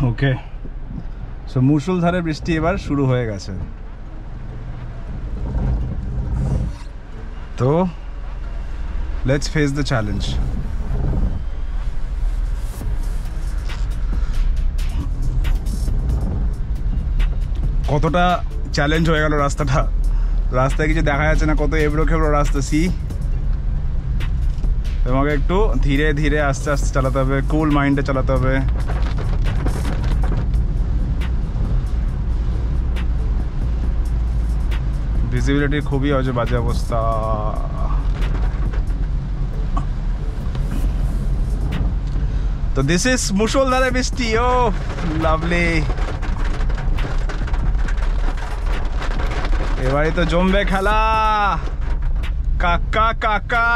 ওকে, so মুষলধারে বৃষ্টি এবার শুরু হয়ে গেছে। তো লেটস ফেস দ্য চ্যালেঞ্জ। কতটা চ্যালেঞ্জ হয়ে গেল রাস্তাটা, রাস্তায় কিছু দেখা যাচ্ছে না, কত এবড়ো খেবড়ো রাস্তা। সি, তোমাকে একটু ধীরে ধীরে আস্তে আস্তে চালাতে হবে, কুল মাইন্ডে চালাতে হবে। ভিজিবিলিটির খুবই বাজে অবস্থা। তো দিস ইজ মুষলধারে বৃষ্টি। ও লাভলি, এবারে তো জমবে খেলা কাকা কাকা।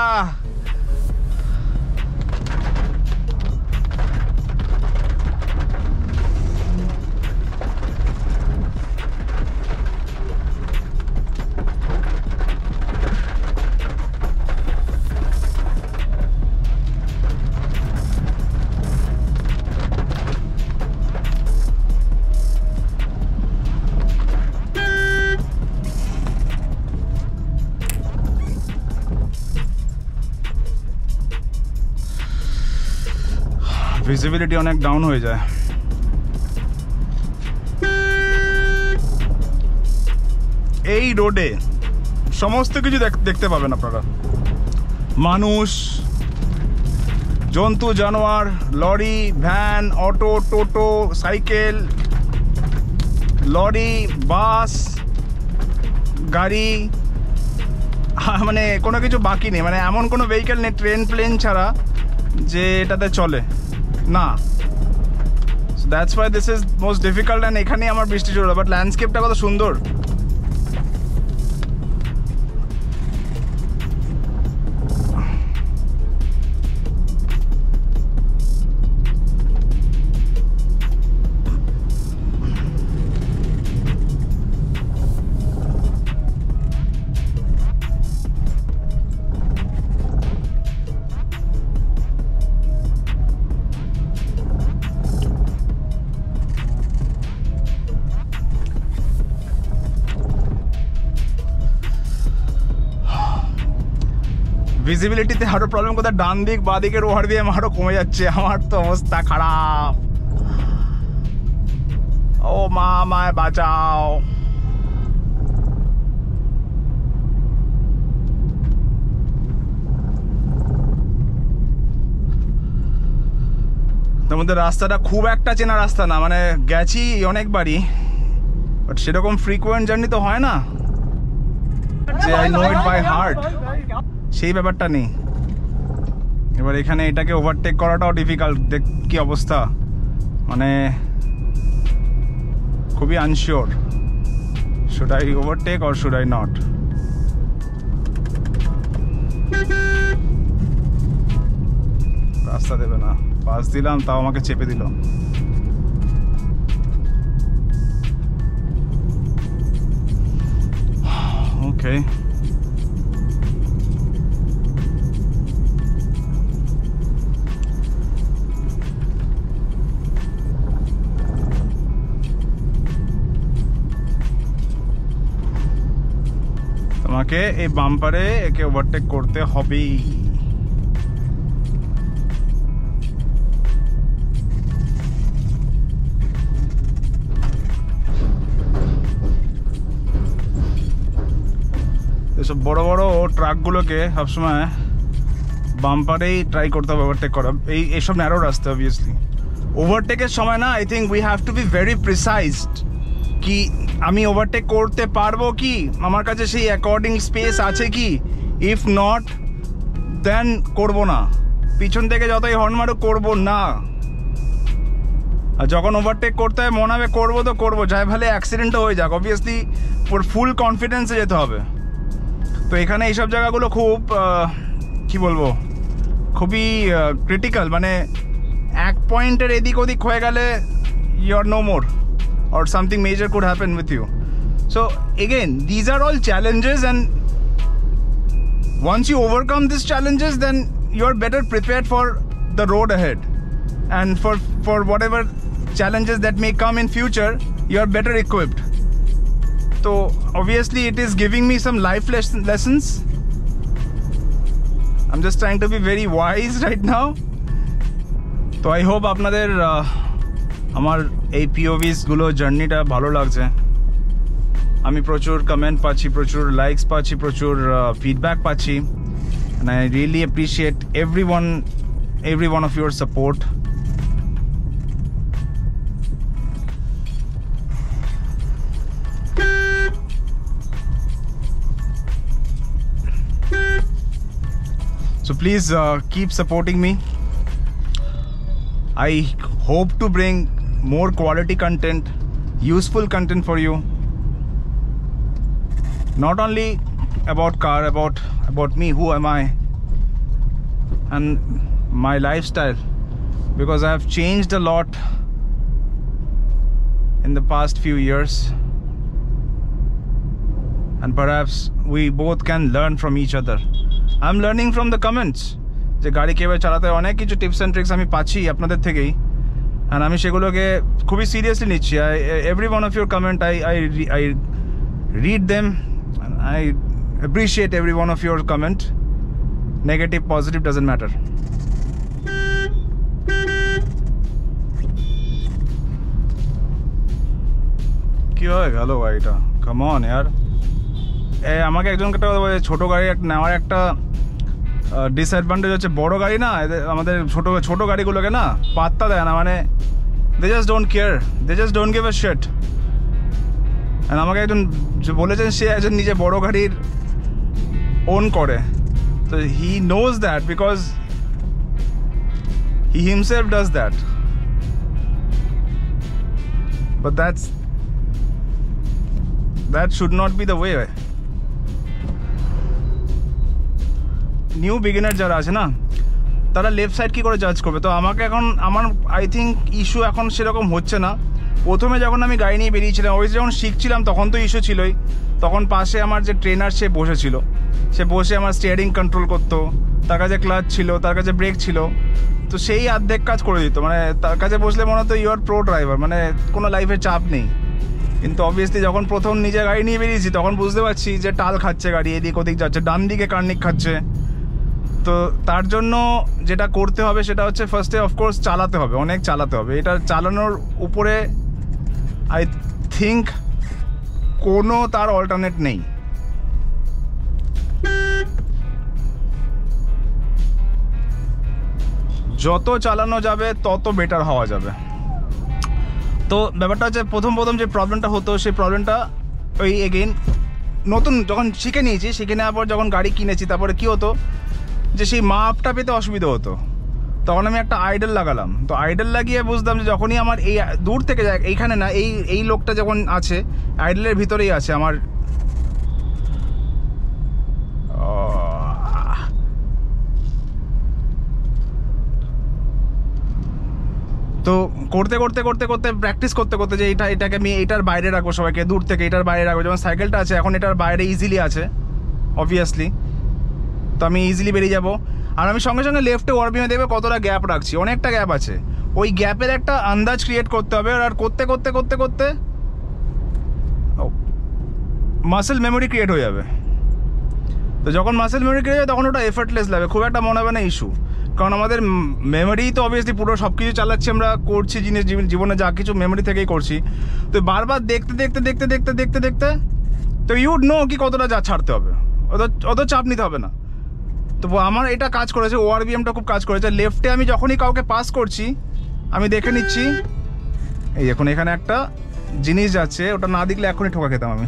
ভিজিবিলিটি অনেক ডাউন হয়ে যায়। এই রোডে সমস্ত কিছু দেখতে পাবেন আপনারা, মানুষ, জন্তু জানোয়ার, লরি, ভ্যান, অটো, টোটো, সাইকেল, লরি, বাস, গাড়ি, মানে কোনো কিছু বাকি নেই। মানে এমন কোনো ভেহিকেল নেই ট্রেন প্লেন ছাড়া যে এটাতে চলে না। That's why this is most difficult. And এখানেই আমার বৃষ্টি চলে, বাট ল্যান্ডস্কেপটা কত সুন্দর। ভিজিবিলিটিতে আরো প্রবলেম কোথায়, ডান দিক বা দিকের ওভার দিয়ে আরো কমে যাচ্ছে। আমার তো অবস্থা খারাপ। ও মা, আমায় বাঁচাও। তার মধ্যে রাস্তাটা খুব একটা চেনা রাস্তা না, মানে গেছি অনেকবারই, বাট সেরকম ফ্রিকোয়েন্ট জার্নি তো হয় না যে I know it by heart, সেই ব্যাপারটা নেই। এবার এখানে এটাকে ওভারটেক করাটাও ডিফিকাল্ট। দেখ কি অবস্থা, মানে খুবই unsure, should I overtake or should I not. রাস্তা দেবে না, পাস দিলাম তাও আমাকে চেপে দিল। ওকে, তোমাকে এই বাম্পারে একে ওভারটেক করতে হবেই। এসব বড় বড় ট্রাকগুলোকে সবসময় বাম্পারেই ট্রাই করতে হবে ওভারটেক করা। এইসব ন্যারো রাস্তা অবভিয়াসলি ওভারটেকের সময় না, I think we have to be very precised কি আমি ওভারটেক করতে পারবো কি, আমার কাছে সেই অ্যাকর্ডিং স্পেস আছে কি। ইফ নট দেন করবো না, পিছন থেকে যতই হর্ন মারুক করবো না। আর যখন ওভারটেক করতে হয় মনে হবে করবো তো করবো, যাই ভালো অ্যাক্সিডেন্টও হয়ে যাক, অবভিয়াসলি ফুল কনফিডেন্সে যেতে হবে। তো এখানে এইসব জায়গাগুলো খুব কি বলবো, খুবই ক্রিটিক্যাল। মানে এক পয়েন্টের এদিক ওদিক হয়ে গেলে you are no more or something major could happen with you. So again, these are all challenges, and once you overcome these challenges, then you're better prepared for the road ahead and for whatever challenges that may come in future, you are better equipped. So obviously it is giving me some life lessons. I'm just trying to be very wise right now. So I hope আপনাদের আমার এই POVs গুলো জার্নিটা ভালো লাগছে। আমি প্রচুর comment পাচ্ছি, প্রচুর লাইকস পাচ্ছি, প্রচুর ফিডব্যাক পাচ্ছি, and I really appreciate every one of your support. So please keep supporting me. I hope to bring more quality content, useful content for you. Not only about car, about me, who am I, and my lifestyle, because I have changed a lot in the past few years, and perhaps we both can learn from each other. I'm learning from the comments. যে গাড়ি কিভাবে চালাতে হয় অনেক কিছু tips and tricks আমি পাচ্ছি আপনাদের থেকেই, অ্যান্ড আমি সেগুলোকে খুবই সিরিয়াসলি নিচ্ছি। Every one of your comment I read them and I appreciate every one of your comment. Negative, positive, doesn't matter. কি হয় গেল গাড়িটা? কাম অন ইয়ার। আমাকে একজনকে ছোটো গাড়ি নেওয়ার একটা ডিসঅ্যাডভান্টেজ হচ্ছে, বড় গাড়ি না আমাদের ছোট গাড়িগুলোকে না পাত্তা দেয় না, মানে they just don't care, they just don't give a shit. And আমাকে একজন বলেছেন সে একজন নিজে বড় গাড়ির ওন করে, তো he knows that because he himself does that, but that should not be the way. New beginner যারা আছে না তারা লেফট সাইড কী করে জাজ করবে? তো আমাকে এখন আমার আই থিঙ্ক ইস্যু এখন সেরকম হচ্ছে না। প্রথমে যখন আমি গাড়ি নিয়ে বেরিয়েছিলাম, অবশ্যই যখন শিখছিলাম তখন তো ইস্যু ছিলই। তখন পাশে আমার যে ট্রেনার সে বসেছিল, সে বসে আমার স্টিয়ারিং কন্ট্রোল করতো, তার কাছে ক্লাচ ছিল, তার কাছে ব্রেক ছিল, তো সেই অর্ধেক কাজ করে দিত। মানে তার কাছে বসলে মনে হতো ইউ আর প্রো ড্রাইভার, মানে কোনো লাইফে চাপ নেই। কিন্তু অবভিয়াসলি যখন প্রথম নিজে গাড়ি নিয়ে বেরিয়েছি তখন বুঝতে পারছি যে টাল খাচ্ছে গাড়ি, এদিক ওদিক যাচ্ছে, ডান দিকে কার্নিক খাচ্ছে। তো তার জন্য যেটা করতে হবে সেটা হচ্ছে ফার্স্টে অফকোর্স চালাতে হবে, অনেক চালাতে হবে। এটা চালানোর উপরে আই থিঙ্ক কোনো তার অল্টারনেট নেই। যত চালানো যাবে তত বেটার হওয়া যাবে। তো ব্যাপারটা হচ্ছে প্রথম যে প্রবলেমটা হতো সেই প্রবলেমটা ওই এগেইন নতুন যখন শিখে নিয়েছি, শিখে নেওয়ার পর যখন গাড়ি কিনেছি তারপরে কী হতো যে সেই মাপটা পেতে অসুবিধা হতো। তখন আমি একটা আইডল লাগালাম, তো আইডল লাগিয়ে বুঝলাম যে যখনই আমার এই দূর থেকে যায়, এইখানে না এই লোকটা যখন আছে আইডলের ভিতরেই আছে আমার, তো করতে প্র্যাকটিস করতে যে এটাকে আমি এটার বাইরে রাখবো, সবাইকে দূর থেকে এটার বাইরে রাখবো। যেমন সাইকেলটা আছে এখন এটার বাইরে ইজিলি আছে অবভিয়াসলি, তো আমি ইজিলি বেরিয়ে যাবো। আর আমি সঙ্গে সঙ্গে লেফটে ওয়ারবিমে দেখবে কতটা গ্যাপ রাখছি, অনেকটা গ্যাপ আছে। ওই গ্যাপের একটা আন্দাজ ক্রিয়েট করতে হবে, আর করতে মাসেল মেমোরি ক্রিয়েট হয়ে যাবে। তো যখন মাসেল মেমোরি ক্রিয়েট হবে তখন ওটা এফার্টলেস লাগে, খুব একটা মনে হবে না ইস্যু। কারণ আমাদের মেমোরি তো অবভিয়াসলি পুরো সব কিছু চালাচ্ছি, আমরা করছি জীবনে যা কিছু মেমোরি থেকেই করছি। তো বারবার দেখতে তো ইউড নো কি কতটা যা ছাড়তে হবে, অত চাপ নিতে হবে না। তো আমার এটা কাজ করেছে, ওআরবিএমটা খুব কাজ করেছে। লেফটে আমি যখনই কাউকে পাস করছি আমি দেখে নিচ্ছি, এই এখন এখানে একটা জিনিস যাচ্ছে, ওটা না দেখলে এখনই ঠোকা খেতাম আমি।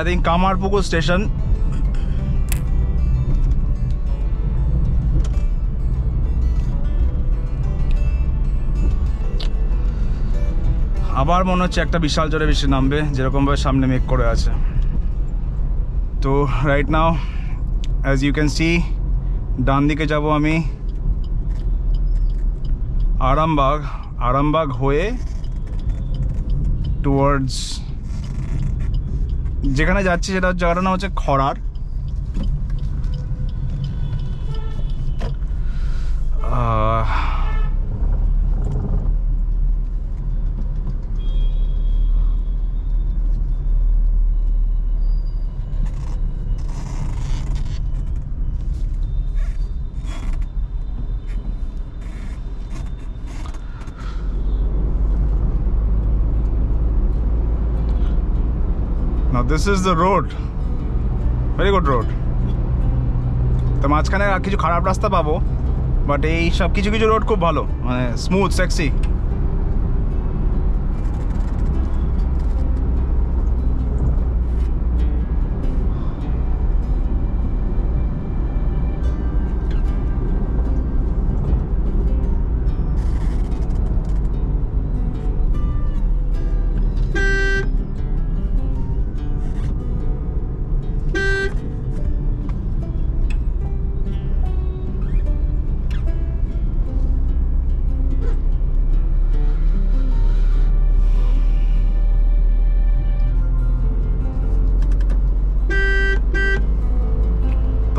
I think Kamarpukur station. আবার মনে হচ্ছে একটা বিশাল জোরে বৃষ্টি নামবে, যেরকমভাবে সামনে মেঘ করে আছে। তো right now as you can see ডান দিকে যাব আমি আরামবাগ হয়ে টুয়ার্ডস যেখানে যাচ্ছি সেটা জায়গাটার নাম হচ্ছে খরার। Now this is the road, very good road. তো মাঝখানে কিছু খারাপ রাস্তা পাবো, বাট এই সব কিছু রোড খুব ভালো, মানে স্মুথ সেক্সি।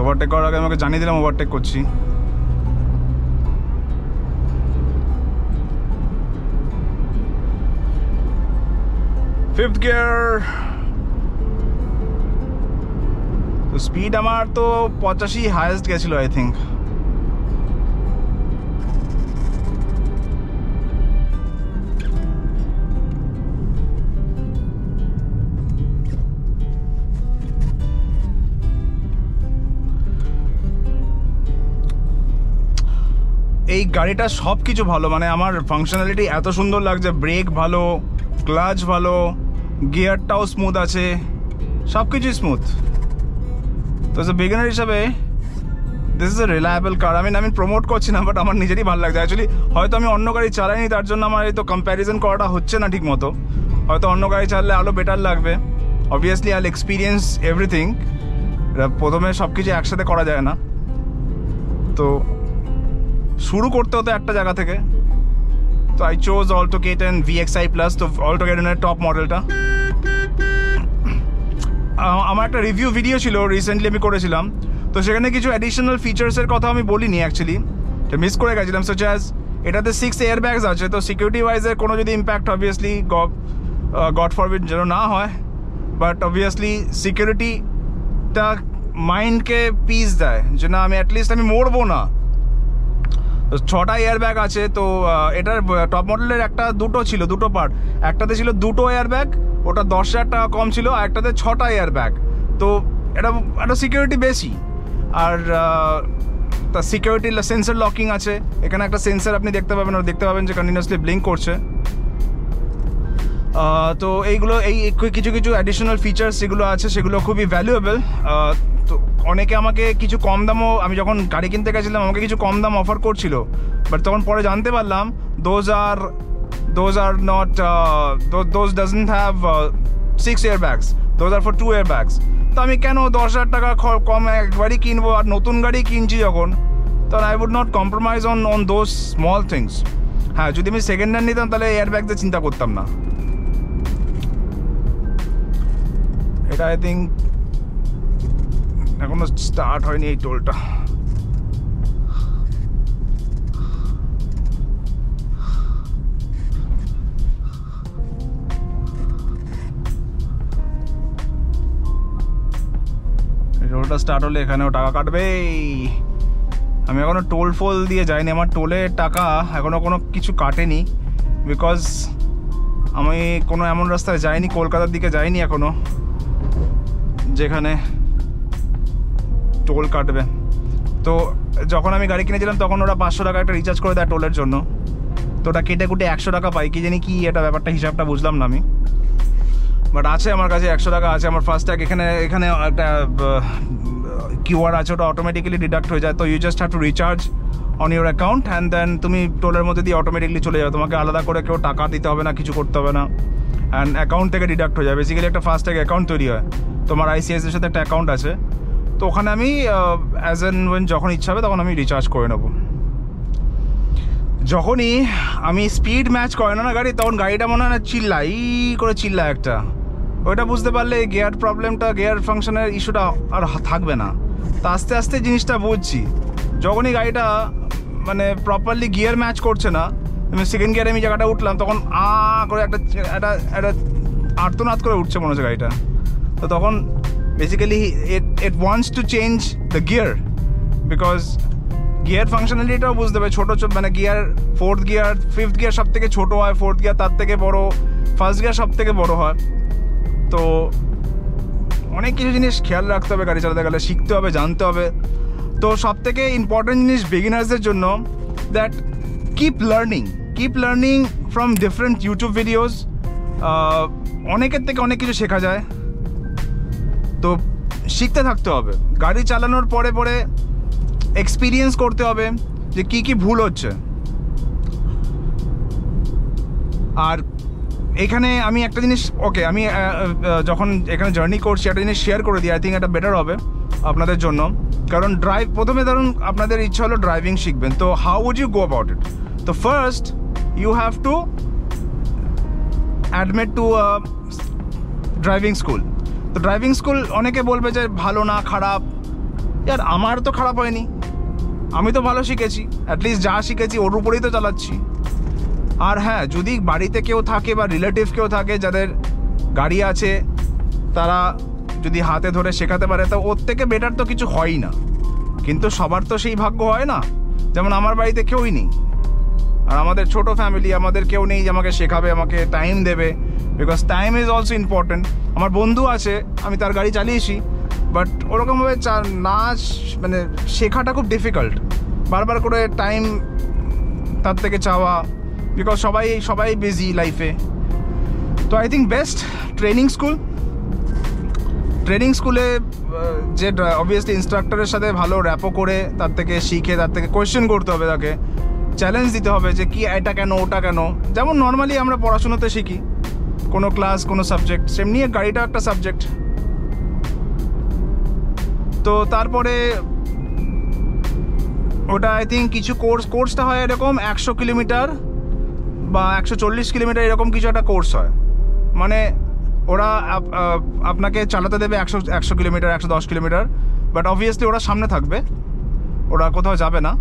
ওভারটেক করার আগে আমাকে জানিয়ে দিলাম ওভারটেক করছি। Fifth gear. তো স্পিড আমার তো 85 হাইয়েস্ট গেছিল আই থিঙ্ক। এই গাড়িটা সব কিছু ভালো, মানে আমার ফাংশনালিটি এত সুন্দর লাগছে, ব্রেক ভালো, ক্লাচ ভালো, গিয়ারটাও স্মুথ আছে, সব কিছুই স্মুথ। তো বিগিনার হিসাবে দিস ইজ এ রিলায়েবল কার। আমি প্রমোট করছি না, বাট আমার নিজেরই ভালো লাগছে। অ্যাকচুয়ালি হয়তো আমি অন্য গাড়ি চালাইনি, তার জন্য আমার এই তো কম্প্যারিজন করাটা হচ্ছে না ঠিক মতো। হয়তো অন্য গাড়ি চালালে আরও বেটার লাগবে। Obviously I experience everything. প্রথমে সব কিছু একসাথে করা যায় না, তো শুরু করতে হতো একটা জায়গা থেকে। তো I chose Alto K10 VXI plus. তো অল্টো K10 এর টপ মডেলটা। আমার একটা রিভিউ ভিডিও ছিল রিসেন্টলি আমি করেছিলাম, তো সেখানে কিছু অ্যাডিশনাল ফিচার্সের কথা আমি বলিনি অ্যাকচুয়ালি, মিস করে গেছিলাম। সো অ্যাজ এটাতে 6 এয়ার ব্যাগস আছে, তো সিকিউরিটি ওয়াইজের কোনো যদি ইম্প্যাক্ট অবভিয়াসলি গড ফরবিড যেন না হয়, বাট অবভিয়াসলি সিকিউরিটিটা মাইন্ডকে পিস দেয় যে না আমি অ্যাটলিস্ট আমি মরবো না। তো 6টা এয়ার ব্যাগ আছে। তো এটার টপ মডেলের দুটো ছিল, দুটো পার্ট। একটাতে ছিল 2টো এয়ার ব্যাগ, ওটা 10,000 টাকা কম ছিল, আর একটাতে 6টা এয়ার ব্যাগ। তো এটা সিকিউরিটি বেশি। আর তার সিকিউরিটি সেন্সর লকিং আছে, এখানে একটা সেন্সর আপনি দেখতে পাবেন যে কন্টিনিউয়াসলি ব্লিঙ্ক করছে। তো এইগুলো এই কিছু অ্যাডিশনাল ফিচার্স যেগুলো আছে সেগুলো খুবই ভ্যালুয়েবল। তো অনেকে আমাকে কিছু কম দামও, আমি যখন গাড়ি কিনতে গেছিলাম আমাকে কিছু কম দাম অফার করছিল, বাট তখন পরে জানতে পারলাম those doesn't have 6 airbags, those are for 2 airbags. তো আমি কেন 10,000 টাকা কম একবারই কিনবো, আর নতুন গাড়ি কিনছি যখন, তখন I would not compromise on those small things. হ্যাঁ, যদি আমি সেকেন্ড হ্যান্ড নিতাম তাহলে এয়ারব্যাগদের চিন্তা করতাম না। এটা আই থিঙ্ক এখনো স্টার্ট হয়নি এই টোলটা। টোলটা স্টার্ট হলে এখানেও টাকা কাটবে। আমি এখনো টোল ফোল দিয়ে যাইনি, আমার টোলের টাকা এখনো কোনো কিছু কাটেনি, বিকজ আমি কোনো এমন রাস্তায় যাইনি, কলকাতার দিকে যাইনি এখনো যেখানে টোল কাটবে। তো যখন আমি গাড়ি কিনেছিলাম তখন ওরা 500 টাকা একটা রিচার্জ করে দেয় টোলের জন্য, তো ওটা কেটে কুটে 100 টাকা পাই। কি জানি কি এটা ব্যাপারটা, হিসাবটা বুঝলাম না আমি। বাট আছে আমার কাছে 100 টাকা আছে আমার ফাস্ট্যাগ, এখানে একটা কিউআর আছে, ওটা অটোমেটিক্যালি ডিডাক্ট হয়ে যায়। তো you just have to recharge on your account and then তুমি টোলের মধ্যে দিয়ে অটোমেটিকলি চলে যাবে, তোমাকে আলাদা করে কেউ টাকা দিতে হবে না, কিছু করতে হবে না, অ্যান্ড অ্যাকাউন্ট থেকে ডিডাক্ট হয়ে যায়। বেসিক্যালি একটা ফাস্ট্যাগ অ্যাকাউন্ট তৈরি হয়, তোমার আইসিআইসির সাথে একটা অ্যাকাউন্ট আছে, তো ওখানে আমি অ্যাজ অ্যান্ড ওয়েন যখন ইচ্ছা হবে তখন আমি রিচার্জ করে নেবো। যখনই আমি স্পিড ম্যাচ করে না গাড়ি, তখন গাড়িটা মনে হয় না চিল্লায় একটা, ওইটা বুঝতে পারলে গিয়ার প্রবলেমটা, গিয়ার ফাংশনের ইস্যুটা আর থাকবে না। তো আস্তে আস্তে জিনিসটা বুঝছি, যখনই গাড়িটা মানে প্রপারলি গিয়ার ম্যাচ করছে না, সেকেন্ড গিয়ারে আমি জায়গাটা উঠলাম, তখন করে একটা আর্তনাদ করে উঠছে মনে হচ্ছে গাড়িটা। তো তখন basically it wants to change the gear, because gear ফাংশনালিটিটাও বুঝতে হবে। ছোটো মানে gear, 4th gear 5th gear সব থেকে ছোটো হয়, 4th গিয়ার তার থেকে বড়, 1st গিয়ার সব থেকে বড়ো হয়। তো অনেক কিছু জিনিস খেয়াল রাখতে হবে গাড়ি চালাতে গেলে, শিখতে হবে, জানতে হবে। তো সব থেকে ইম্পর্টেন্ট জিনিস বিগিনার্সদের জন্য, that keep learning from different YouTube videos. অনেকের থেকে অনেক কিছু শেখা যায়, তো শিখতে থাকতে হবে। গাড়ি চালানোর পরে পরে এক্সপিরিয়েন্স করতে হবে যে কী ভুল হচ্ছে। আর এখানে আমি একটা জিনিস, আমি যখন এখানে জার্নি করছি একটা জিনিস শেয়ার করে দিই, আই থিঙ্ক এটা বেটার হবে আপনাদের জন্য। কারণ প্রথমে ধরুন আপনাদের ইচ্ছা হলো ড্রাইভিং শিখবেন, তো how would you go about it? তো first you have to admit to driving school. তো ড্রাইভিং স্কুল অনেকে বলবে যে ভালো না খারাপ, ইয়ার আমার তো খারাপ হয়নি, আমি তো ভালো শিখেছি, অ্যাটলিস্ট যা শিখেছি ওর উপরেই তো চালাচ্ছি। আর হ্যাঁ, যদি বাড়িতে কেউ থাকে বা রিলেটিভ কেউ থাকে যাদের গাড়ি আছে, তারা যদি হাতে ধরে শেখাতে পারে, তো ওর থেকে বেটার তো কিছু হয়ই না। কিন্তু সবার তো সেই ভাগ্য হয় না, যেমন আমার বাড়িতে কেউই নেই, আর আমাদের ছোট ফ্যামিলি, আমাদের কেউ নেই যে আমাকে শেখাবে, আমাকে টাইম দেবে, because time is also important. আমার বন্ধু আছে, আমি তার গাড়ি চালিয়েছি, বাট ওরকমভাবে নাচ মানে শেখাটা খুব ডিফিকাল্ট, বারবার করে টাইম তার থেকে চাওয়া, বিকজ সবাই বিজি লাইফে। তো আই থিঙ্ক বেস্ট ট্রেনিং স্কুলে যে অবভিয়াসলি ইনস্ট্রাক্টরের সাথে ভালো র্যাপো করে তার থেকে শিখে, তার থেকে কোয়েশ্চেন করতে হবে, তাকে চ্যালেঞ্জ দিতে হবে যে কি এটা কেন ওটা কেন। যেমন নর্মালি আমরা পড়াশোনাতে শিখি কোনো ক্লাস, কোনো সাবজেক্ট, সেমনি গাড়িটা একটা সাবজেক্ট। তো তারপরে ওটা আই থিঙ্ক কিছু কোর্সটা হয় এরকম 100 কিলোমিটার বা 140 কিলোমিটার এরকম কিছু একটা কোর্স হয়। মানে ওরা আপনাকে চালাতে দেবে 100 কিলোমিটার, 110 কিলোমিটার, বাট অবভিয়াসলি ওরা সামনে থাকবে, ওরা কোথাও যাবে না,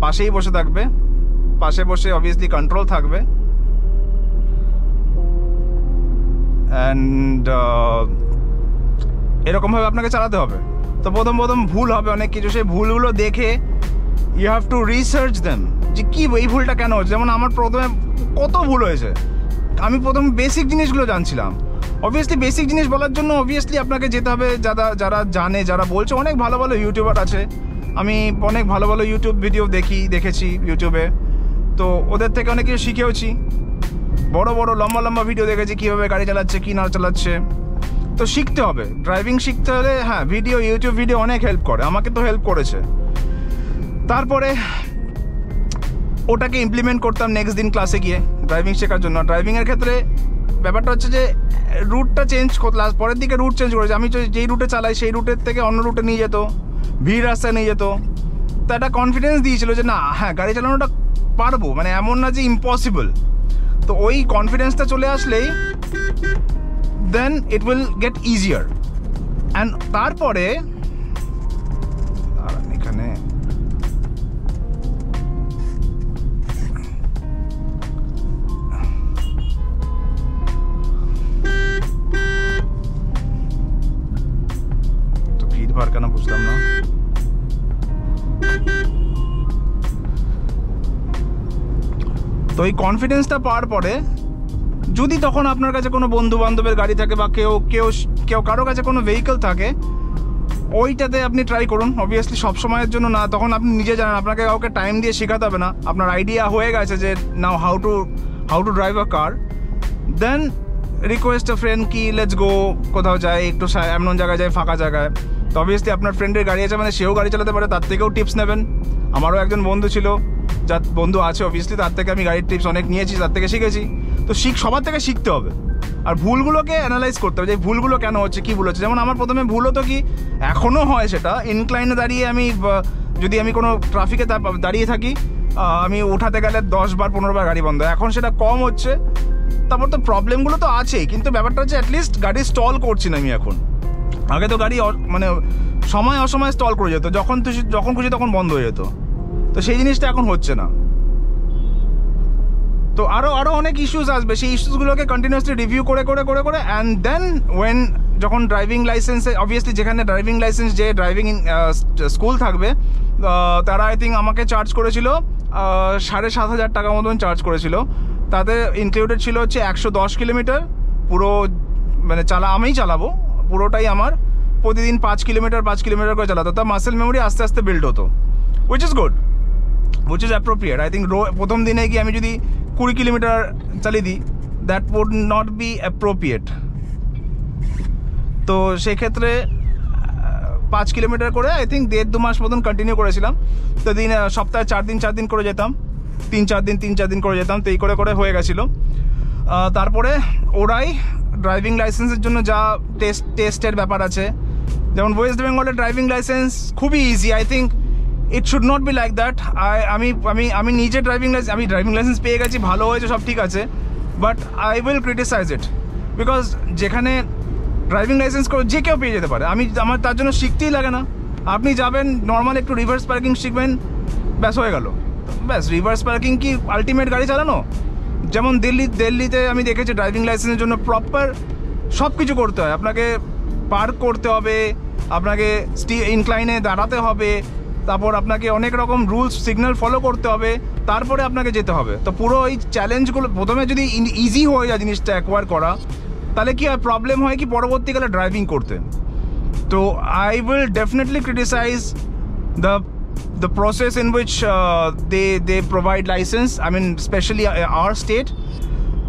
পাশেই বসে থাকবে, পাশে বসে অবভিয়াসলি কন্ট্রোল থাকবে। অ্যান্ড এরকমভাবে আপনাকে চালাতে হবে। তো প্রথম ভুল হবে অনেক কিছু, সেই ভুলগুলো দেখে you have to research them, যে কী এই ভুলটা কেন হচ্ছে। যেমন আমার প্রথমে কত ভুল হয়েছে, আমি প্রথম বেসিক জিনিসগুলো জানছিলাম। অবভিয়াসলি বেসিক জিনিস বলার জন্য অবভিয়াসলি আপনাকে যেতে হবে যারা জানে, যারা বলছে। অনেক ভালো ভালো ইউটিউবার আছে, আমি অনেক ভালো ভালো ইউটিউব ভিডিও দেখেছি ইউটিউবে, তো ওদের থেকে অনেক কিছু শিখেওছি। বড় লম্বা ভিডিও দেখেছি কীভাবে গাড়ি চালাচ্ছে, কী না চালাচ্ছে। তো শিখতে হবে, ড্রাইভিং শিখতে হলে হ্যাঁ ইউটিউব ভিডিও অনেক হেল্প করে, আমাকে তো হেল্প করেছে। তারপরে ওটাকে ইমপ্লিমেন্ট করতাম নেক্সট দিন ক্লাসে গিয়ে ড্রাইভিং শেখার জন্য। ড্রাইভিংয়ের ক্ষেত্রে ব্যাপারটা হচ্ছে যে রুটটা চেঞ্জ, পরের দিকে রুট চেঞ্জ করেছে। আমি যেই রুটে চালাই সেই রুটের থেকে অন্য রুটে নিয়ে যেত, ভিড় রাস্তায় নিয়ে যেত। তো একটা কনফিডেন্স দিয়েছিল যে না হ্যাঁ গাড়ি চালানোটা পারবো, মানে এমন না যে ইম্পসিবল। তো ওই কনফিডেন্সটা চলে আসলেই then it will get easier. And তারপরে এখানে তো ভিড় ভাড় কেন বুঝলাম না। তো এই কনফিডেন্সটা পাওয়ার পরে যদি তখন আপনার কাছে কোনো বন্ধু বান্ধবের গাড়ি থাকে বা কেউ কারো কাছে কোনো ভেহিকল থাকে, ওইটাতে আপনি ট্রাই করুন। অবভিয়াসলি সব সময়ের জন্য না, তখন আপনি নিজে জানেন, আপনাকে কাউকে টাইম দিয়ে শেখাতে হবে না, আপনার আইডিয়া হয়ে গেছে যে know how to drive a car. Then request a friend কি লেটস গো, কোথাও যায় একটু এমন জায়গায় যায় ফাঁকা জায়গায়, তো অবভিয়াসলি আপনার ফ্রেন্ডের গাড়ি আছে মানে সেও গাড়ি চালাতে পারে, তার থেকেও টিপস নেবেন। আমারও একজন বন্ধু ছিল, যার বন্ধু আছে অবভিয়াসলি, তার থেকে আমি গাড়ির টিপস অনেক নিয়েছি, তার থেকে শিখেছি। তো সবার থেকে শিখতে হবে, আর ভুলগুলোকে অ্যানালাইজ করতে হবে যে ভুলগুলো কেন হচ্ছে, কী ভুল হচ্ছে। যেমন আমার প্রথমে ভুল হতো কি, এখনও হয় সেটা, ইনক্লাইনে দাঁড়িয়ে আমি যদি আমি কোনো ট্রাফিকে দাঁড়িয়ে থাকি, আমি উঠাতে গেলে 10 বার 15 বার গাড়ি বন্ধ। এখন সেটা কম হচ্ছে। তারপর তো প্রবলেমগুলো তো আছেই, কিন্তু ব্যাপারটা হচ্ছে অ্যাটলিস্ট গাড়ি স্টল করছি না আমি এখন। আগে তো গাড়ি মানে সময় অসময় স্টল করে যেত, যখন খুশি তখন বন্ধ হয়ে যেত। তো সেই জিনিসটা এখন হচ্ছে না। তো আরও অনেক ইস্যুস আসবে, সেই ইস্যুসগুলোকে কন্টিনিউয়াসলি রিভিউ করে অ্যান্ড দেন যখন ড্রাইভিং লাইসেন্সে অবভিয়াসলি যেখানে ড্রাইভিং লাইসেন্স যে ড্রাইভিং স্কুল থাকবে, তারা আই থিঙ্ক আমাকে চার্জ করেছিল 7,500 টাকা মতন চার্জ করেছিল। তাতে ইনক্লুডেড ছিল হচ্ছে 110 কিলোমিটার পুরো, মানে আমিই চালাবো পুরোটাই আমার, প্রতিদিন 5 কিলোমিটার করে চালাতো। তা মাসেল মেমোরি আস্তে আস্তে বিল্ড হতো, which is good, which is appropriate. I think প্রথম দিনে গিয়ে আমি যদি 20 কিলোমিটার চালিয়ে দিই, that would not be appropriate. তো সেক্ষেত্রে 5 কিলোমিটার করে আই থিঙ্ক 1.5-2 মাস মতন কন্টিনিউ করেছিলাম। তো সপ্তাহে 4 দিন করে যেতাম, 3-4 দিন করে যেতাম, তো এই করে হয়ে গেছিলো। তারপরে ওরাই ড্রাইভিং লাইসেন্সের জন্য যা টেস্টের ব্যাপার আছে, যেমন ওয়েস্ট বেঙ্গলের ড্রাইভিং লাইসেন্স খুবই easy. I think it should not be like that. আমি নিজে ড্রাইভিং লাইসেন্স পেয়ে গেছি, ভালো হয়েছে, সব ঠিক আছে, but I will criticise it, because যেখানে ড্রাইভিং লাইসেন্স যে কেউ পেয়ে যেতে পারে, আমার তার জন্য শিখতেই লাগে না। আপনি যাবেন নর্মাল একটু রিভার্স পার্কিং শিখবেন, ব্যাস হয়ে গেল। ব্যাস রিভার্স পার্কিং কি আলটিমেট গাড়ি চালানো? যেমন দিল্লিতে আমি দেখেছি ড্রাইভিং লাইসেন্সের জন্য প্রপার সব কিছু করতে হয়। আপনাকে পার্ক করতে হবে, আপনাকে ইনক্লাইনে দাঁড়াতে হবে, তারপর আপনাকে অনেক রকম রুলস সিগন্যাল ফলো করতে হবে, তারপরে আপনাকে যেতে হবে। তো পুরো এই চ্যালেঞ্জগুলো প্রথমে যদি ইজি হয়ে যায় জিনিসটা অ্যাকোয়ার করা, তাহলে কি হয়, প্রবলেম হয় কি পরবর্তীকালে ড্রাইভিং করতে। তো I will definitely criticise the process in which they provide license, I mean especially our state.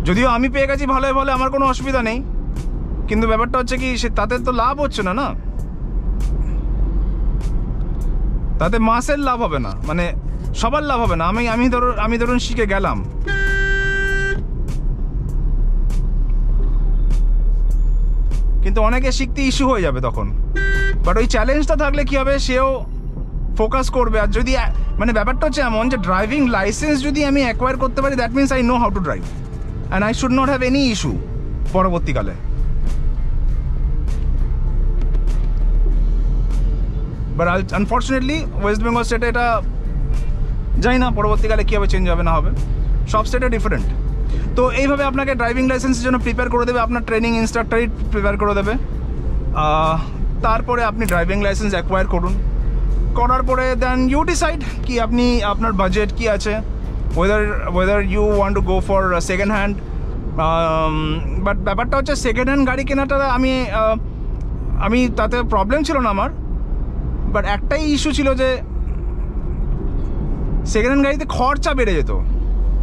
যদিও আমি পেয়ে গেছি ভালো, আমার কোনো অসুবিধা নেই, কিন্তু ব্যাপারটা হচ্ছে কি তাতে তো লাভ হচ্ছে না, তাতে মাসের লাভ হবে না, মানে সবার লাভ হবে না। আমি ধরুন শিখে গেলাম, কিন্তু অনেকে শিখতে ইস্যু হয়ে যাবে তখন। বাট ওই চ্যালেঞ্জটা থাকলে কি হবে, সেও ফোকাস করবে। আর যদি মানে ব্যাপারটা হচ্ছে এমন যে ড্রাইভিং লাইসেন্স যদি আমি অ্যাকোয়ার করতে পারি, that means I know how to drive and I should not have any issue পরবর্তীকালে। বাট আনফর্চুনেটলি ওয়েস্ট বেঙ্গল স্টেটে এটা জানি না পরবর্তীকালে কী হবে, চেঞ্জ হবে না হবে, সব স্টেটে ডিফারেন্ট। তো এইভাবে আপনাকে ড্রাইভিং লাইসেন্সের জন্য প্রিপেয়ার করে দেবে, আপনার ট্রেনিং ইনস্ট্রাক্টরই প্রিপেয়ার করে দেবে। তারপরে আপনি ড্রাইভিং লাইসেন্স অ্যাকোয়ার করার পরে দেন ইউ ডিসাইড কি আপনি আপনার বাজেট কি আছে, whether you want to go for second hand. But ব্যাপারটা হচ্ছে সেকেন্ড হ্যান্ড গাড়ি কেনাটা আমি তাতে প্রবলেম ছিল না আমার, বাট একটাই ইস্যু ছিল যে সেকেন্ড হ্যান্ড গাড়িতে খরচা বেড়ে যেত।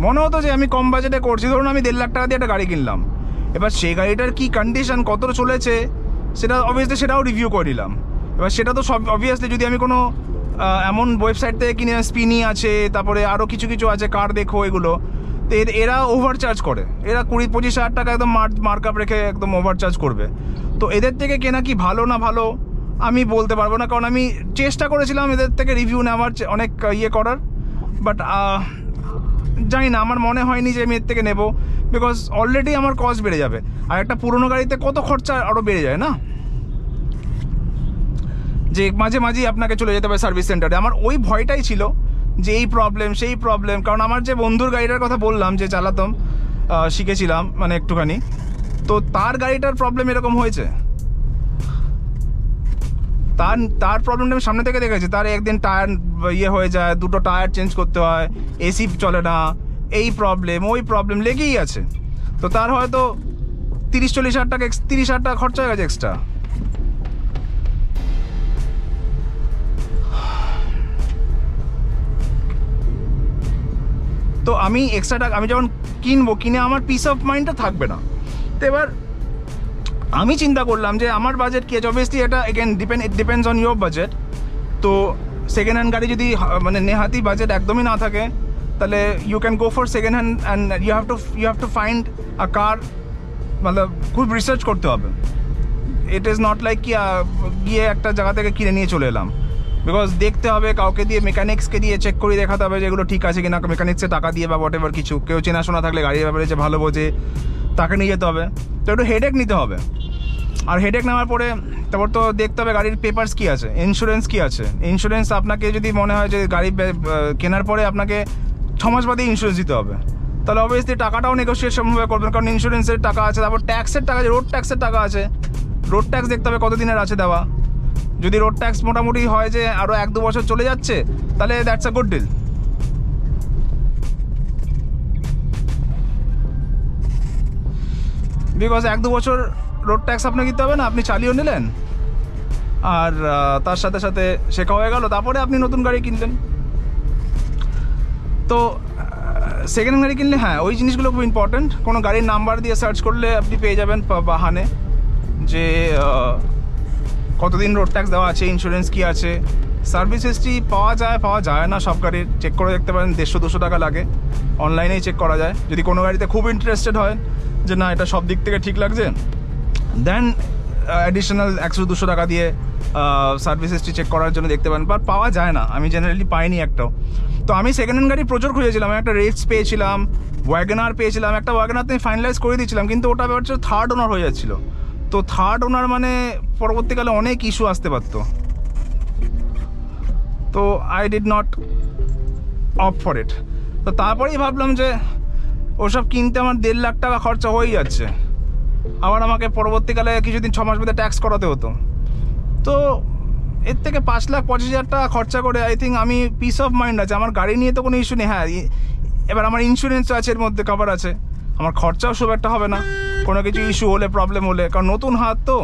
মনে হতো যে আমি কম বাজেটে করছি, ধরুন আমি 1.5 লাখ টাকা দিয়ে একটা গাড়ি কিনলাম, এবার সেই গাড়িটার কী কন্ডিশন, কতটা চলেছে, সেটা অবভিয়াসলি সেটাও রিভিউ করে নিলাম। এবার সেটা তো সব অবভিয়াসলি যদি আমি কোনো এমন ওয়েবসাইট থেকে কিনে, স্পিনি আছে, তারপরে আরও কিছু আছে, কার দেখো, এগুলো তো এরা ওভারচার্জ করে, এরা 20-25 হাজার টাকা একদম মার্কআপ রেখে একদম ওভারচার্জ করবে। তো এদের থেকে কেনা কি ভালো না ভালো আমি বলতে পারবো না, কারণ আমি চেষ্টা করেছিলাম এদের থেকে রিভিউ নেওয়ার অনেক করার, বাট জানি না, আমার মনে হয়নি যে আমি এর থেকে নেবো, বিকজ অলরেডি আমার কস্ট বেড়ে যাবে। আর একটা পুরোনো গাড়িতে কত খরচা আরও বেড়ে যায় না, যে মাঝেই আপনাকে চলে যেতে হবে সার্ভিস সেন্টারে। আমার ওই ভয়টাই ছিল যে এই প্রবলেম সেই প্রবলেম, কারণ আমার যে বন্ধুর গাড়িটার কথা বললাম যে চালাতাম, শিখেছিলাম মানে একটুখানি, তো তার গাড়িটার প্রবলেম এরকম হয়েছে। তার প্রবলেমটা আমি সামনে থেকে দেখেছি, তার একদিন টায়ার হয়ে যায়, 2টো টায়ার চেঞ্জ করতে হয়, এসি চলে না, এই প্রবলেম ওই প্রবলেম লেগেই আছে। তো তার হয়তো 30-40 হাজার টাকা খরচা হয়ে গেছে এক্সট্রা। তো আমি এক্সট্রা টাকা আমি যখন কিনে আমার পিস অফ মাইন্ডটা থাকবে না, তো এবার আমি চিন্তা করলাম যে আমার বাজেট কি আছে, অবভিয়াসলি এটা again it depends on your budget. তো সেকেন্ড হ্যান্ড গাড়ি যদি মানে নেহাতি বাজেট একদমই না থাকে, তাহলে you can go for second hand and you have to find a car, মানে খুব রিসার্চ করতে হবে। ইট ইজ নট লাইক কি গিয়ে একটা জায়গা থেকে কিনে নিয়ে চলে এলাম, বিকজ দেখতে হবে, কাউকে দিয়ে মেকানিক্সকে দিয়ে চেক করে দেখাতে হবে যে এগুলো ঠিক আছে কিনা, মেকানিক্সে টাকা দিয়ে বা হোয়াট এভার কিছু, কেউ চেনাশোনা থাকলে গাড়ির ব্যাপারে যে ভালো বোঝে তাকে নিয়ে যেতে হবে। তো একটু হেডেক নিতে হবে, আর হেডেক নেওয়ার পরে তারপর তো দেখতে হবে গাড়ির পেপারস কী আছে, ইন্স্যুরেন্স কী আছে। ইন্স্যুরেন্স আপনাকে যদি মনে হয় যে গাড়ি কেনার পরে আপনাকে 6 মাস বাদে ইন্স্যুরেন্স দিতে হবে, তাহলে অবভিয়াসলি টাকাটাও নেগোসিয়েশনভাবে করবেন, কারণ ইন্স্যুরেন্সের টাকা আছে, তারপর ট্যাক্সের টাকা আছে, রোড ট্যাক্সের টাকা আছে। রোড ট্যাক্স দেখতে হবে কতদিনের আছে দেওয়া। যদি রোড ট্যাক্স মোটামুটি হয় যে আরও 1-2 বছর চলে যাচ্ছে, তাহলে that's a good deal. Because 1-2 বছর রোড ট্যাক্স আপনাকে দিতে হবে না, আপনি চালিয়েও নিলেন, আর তার সাথে সাথে শেখা হয়ে গেল, তারপরে আপনি নতুন গাড়ি কিনলেন। তো সেকেন্ড হ্যান্ড গাড়ি কিনলে হ্যাঁ ওই জিনিসগুলো খুব ইম্পর্ট্যান্ট। কোনো গাড়ির নাম্বার দিয়ে সার্চ করলে আপনি পেয়ে যাবেন বাহানে যে কতদিন রোড ট্যাক্স দেওয়া আছে, ইন্স্যুরেন্স কী আছে, সার্ভিস হিস্ট্রি পাওয়া যায় না সব গাড়ির, চেক করে দেখতে পারেন, 150-200 টাকা লাগে, অনলাইনেই চেক করা যায়। যদি কোনো গাড়িতে খুব ইন্টারেস্টেড হয় যে না এটা সব দিক থেকে ঠিক লাগছে, দেন অ্যাডিশনাল 100-200 টাকা দিয়ে সার্ভিস হিস্ট্রি চেক করার জন্য দেখতে পারেন, বাট পাওয়া যায় না, আমি জেনারেলি পাইনি একটাও। তো আমি সেকেন্ড হ্যান্ড গাড়ি প্রচুর খুঁজেছিলাম, একটা রেটস পেয়েছিলাম, ওয়াগনার পেয়েছিলাম, একটা ওয়াগনার আমি ফাইনালাইজ করে দিয়েছিলাম, কিন্তু ওটা ব্যাপার হচ্ছে থার্ড ওনার হয়ে যাচ্ছিলো। তো থার্ড ওনার মানে পরবর্তীকালে অনেক ইস্যু আসতে পারতো, তো আই ডিড নট অপ ফর ইট। তো তারপরেই ভাবলাম যে ওসব কিনতে আমার 1.5 লাখ টাকা খরচা হয়ে যাচ্ছে, আবার আমাকে পরবর্তীকালে কিছুদিন 6 মাস বাদে ট্যাক্স করাতে হতো। তো এর থেকে 5,25,000 টাকা খরচা করে আই থিঙ্ক আমি পিস অফ মাইন্ড আছে, আমার গাড়ি নিয়ে তো কোনো ইস্যু নেই। হ্যাঁ এবার আমার ইন্স্যুরেন্স আছে, এর মধ্যে কভার আছে, আমার খরচাও খুব একটা হবে না কোনো কিছু ইস্যু হলে, প্রবলেম হলে, কারণ নতুন হাত তো।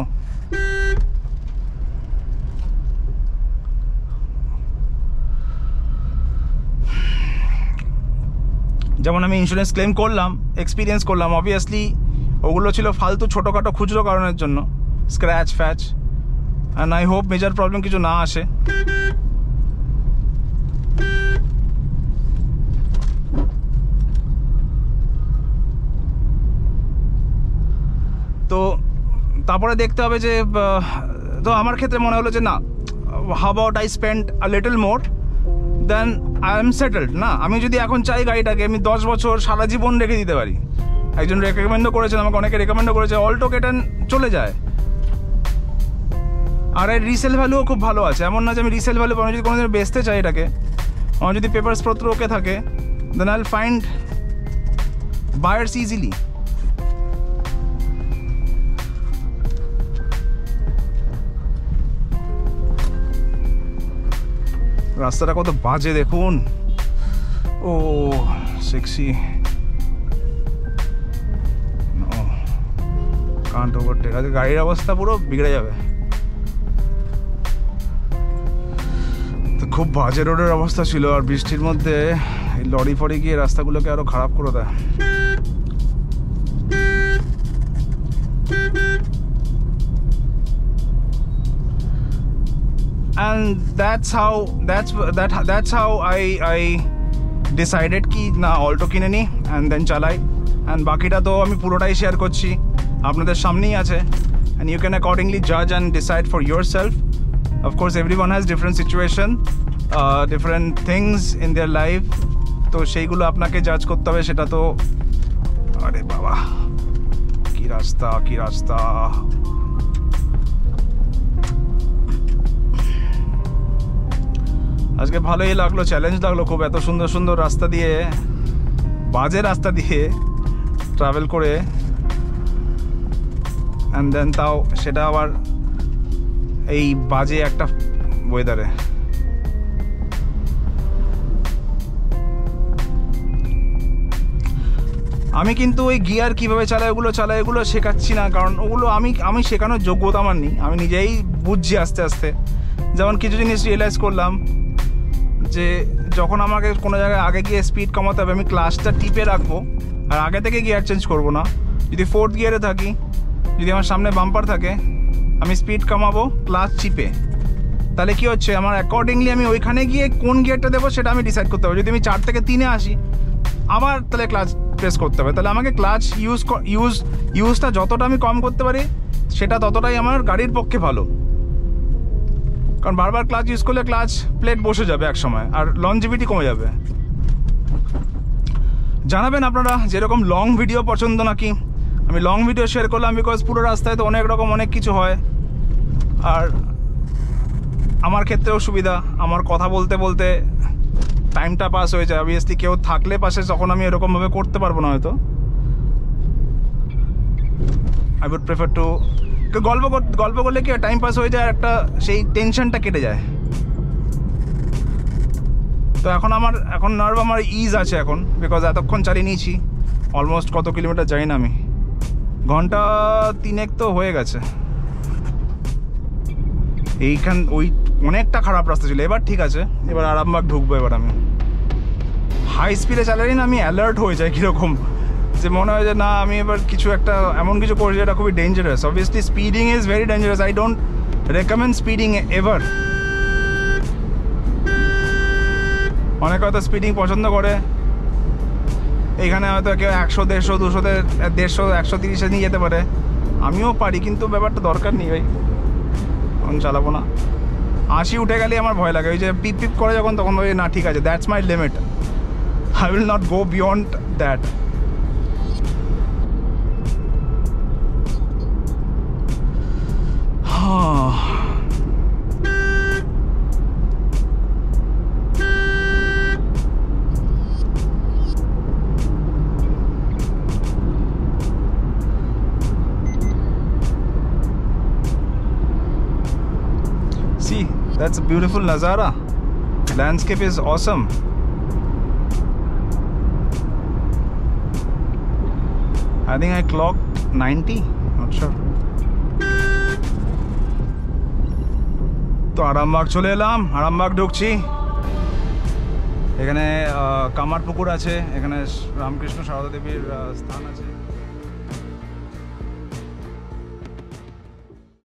যেমন আমি ইন্স্যুরেন্স ক্লেম করলাম, এক্সপিরিয়েন্স করলাম, অবভিয়াসলি ওগুলো ছিল ফালতু ছোটোখাটো খুচরো কারণের জন্য, scratch ফ্যাচ, and I hope major problem কিছু না আসে। তো তারপরে দেখতে হবে যে, তো আমার ক্ষেত্রে মনে হলো যে না, how about I spend a little more then I am settled. না, আমি যদি এখন চাই গাড়িটাকে আমি 10 বছর সারা জীবন রেখে দিতে পারি। একজন রেকমেন্ডও করেছেন আমাকে, অনেকে রেকমেন্ডও করেছে, অল্টো কেটেন চলে যায়, আর এর রিসেল ভ্যালুও খুব ভালো আছে। এমন না যে আমি রিসেল ভ্যালু, আমি যদি কোনোদিন বেচতে চাই এটাকে, আমার যদি পেপারস পত্র ওকে থাকে, then I will find buyers easily. রাস্তাটা কত বাজে দেখুন, ও সেক্সি, কান্ট ওভারটেক। আজকে গাড়ির অবস্থা পুরো বিগড়ে যাবে, তো খুব বাজে রোডের অবস্থা ছিল, আর বৃষ্টির মধ্যে এই লরি ফরি গিয়ে রাস্তাগুলোকে আরো খারাপ করে দেয়। And that's how I decided কি না অল্টো কিনে নিই and then চালাই, and বাকিটা তো আমি পুরোটাই শেয়ার করছি, আপনাদের সামনেই আছে, and you can accordingly judge and decide for yourself. Of course everyone has different situation, different things in their life, তো সেইগুলো আপনাকে জাজ করতে হবে। সেটা তো আরে বাবা কি রাস্তা, কি রাস্তা। আজকে ভালোই লাগলো, চ্যালেঞ্জ লাগলো খুব, এত সুন্দর সুন্দর রাস্তা দিয়ে, বাজে রাস্তা দিয়ে ট্রাভেল করে, অ্যান্ড দেন তাও সেটা আবার এই বাজে একটা ওয়েদারে। আমি কিন্তু ওই গিয়ার কীভাবে চালাই ওগুলো শেখাচ্ছি না, কারণ ওগুলো আমি শেখানোর যোগ্যতা আমার নেই, আমি নিজেই বুঝছি আস্তে আস্তে। যেমন কিছু জিনিস রিয়েলাইজ করলাম যে যখন আমাকে কোনো জায়গায় আগে গিয়ে স্পিড কমাতে হবে, আমি ক্লাচটা টিপে রাখবো, আর আগে থেকে গিয়ার চেঞ্জ করবো না, যদি 4th গিয়ারে থাকি, যদি আমার সামনে বাম্পার থাকে, আমি স্পিড কমাবো ক্লাচ চিপে, তাহলে কি হচ্ছে আমার অ্যাকর্ডিংলি আমি ওইখানে গিয়ে কোন গিয়ারটা দেবো সেটা আমি ডিসাইড করতে পারবো। যদি আমি 4 থেকে 3-এ আসি আবার তাহলে ক্লাচ প্রেস করতে হবে। তাহলে আমাকে ক্লাচ ইউজটা যতটা আমি কম করতে পারি সেটা ততটাই আমার গাড়ির পক্ষে ভালো, কারণ বারবার ক্লাচ ইউজ করলে ক্লাচ প্লেট বসে যাবে এক সময় আর লংজিভিটি কমে যাবে। জানাবেন আপনারা যেরকম লং ভিডিও পছন্দ নাকি। আমি লং ভিডিও শেয়ার করলাম বিকজ পুরো রাস্তায় তো অনেক রকম অনেক কিছু হয়, আর আমার ক্ষেত্রেও সুবিধা, আমার কথা বলতে বলতে টাইমটা পাস হয়ে যায়। অবভিয়াসলি কেউ থাকলে পাশে তখন আমি এরকমভাবে করতে পারবো না হয়তো। আই উড প্রেফার টু গল্প করলে কি টাইম পাস হয়ে যায়, একটা সেই টেনশনটা কেটে যায়। তো এখন নার্ভ আমার ইজ আছে এখন, বিকজ এতক্ষণ চালিয়ে নিয়েছি। অলমোস্ট কত কিলোমিটার যাই না আমি, ঘন্টা 3 তো হয়ে গেছে। ওই অনেকটা খারাপ রাস্তা ছিল, এবার ঠিক আছে, এবার আরামবাগ ঢুকবো। এবার আমি হাই স্পিডে চালালি না আমি অ্যালার্ট হয়ে যাই কীরকম, যে মনে হয় যে না আমি এবার কিছু একটা এমন কিছু করছি যেটা খুবই dangerous. Obviously speeding is very dangerous, I don't recommend speeding ever. অনেকে হয়তো স্পিডিং পছন্দ করে, এইখানে হয়তো কেউ 100, 150, 200, 150, 130-এ নিয়ে যেতে পারে, আমিও পারি, কিন্তু ব্যাপারটা দরকার নেই ভাই, এখন চালাবো না। 80 উঠে গেলে আমার ভয় লাগে, ওই যে পিপ পিপ করে যখন, তখন ওই না ঠিক আছে, that's my limit, I will not go beyond that. See, that's a beautiful Nazara. Landscape is awesome. I think I clocked 90, not sure. তো আরামবাগ চলে এলাম, আরামবাগ ঢুকছি। এখানে কামারপুকুর আছে, এখানে রামকৃষ্ণ সারদা দেবীর স্থান আছে।